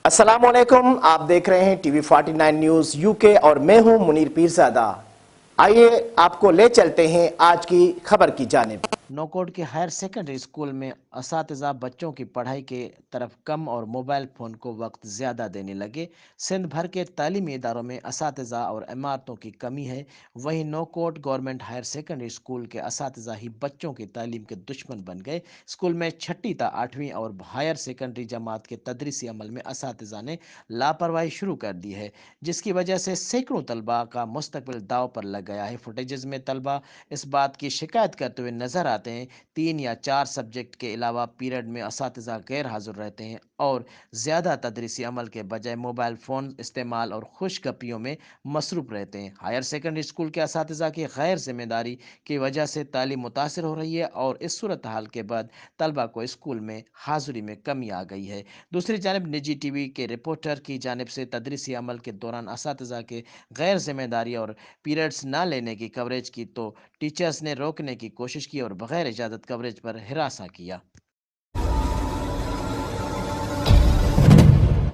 अस्सलाम वालेकुम। आप देख रहे हैं टीवी 49 न्यूज यूके और मैं हूं मुनीर पीरजादा। आइए आपको ले चलते हैं आज की खबर की जानिब। नौकोट के हायर सेकेंडरी स्कूल में असातिज़ा बच्चों की पढ़ाई के तरफ कम और मोबाइल फ़ोन को वक्त ज़्यादा देने लगे। सिंध भर के तालीमी इदारों में असातिज़ा और इमारतों की कमी है। वहीं नौकोट गवर्नमेंट हायर सेकेंडरी स्कूल के असातिज़ा ही बच्चों की तालीम के दुश्मन बन गए। स्कूल में छठी ता आठवीं और हायर सेकेंडरी जमात के तदरीसी अमल में असातिज़ा ने लापरवाही शुरू कर दी है, जिसकी वजह से सैकड़ों तलबा का मुस्तकबिल दाव पर लग गया है। फुटेजेस में तलबा इस बात की शिकायत करते हुए नजर आते हैं 3 या 4 सब्जेक्ट के अलावा पीरियड में असातिज़ा गैर हाजिर रहते हैं और ज़्यादा तदरीसी अमल के बजाय मोबाइल फ़ोन इस्तेमाल और खुशगपियों में मसरूफ़ रहते हैं। हायर सेकेंडरी स्कूल के असातिज़ा की गैर जिम्मेदारी की वजह से तालीम मुतासर हो रही है और इस सूरत हाल के बाद तलबा को स्कूल में हाजिरी में कमी आ गई है। दूसरी जानब निजी टीवी के रिपोर्टर की जानब से तदरीसी अमल के दौरान असातिज़ा के गैर जिम्मेदारी और पीरियड्स ना लेने की कवरेज की तो टीचर्स ने रोकने की कोशिश की और बगैर इजाज़त कवरेज पर हिरासा किया।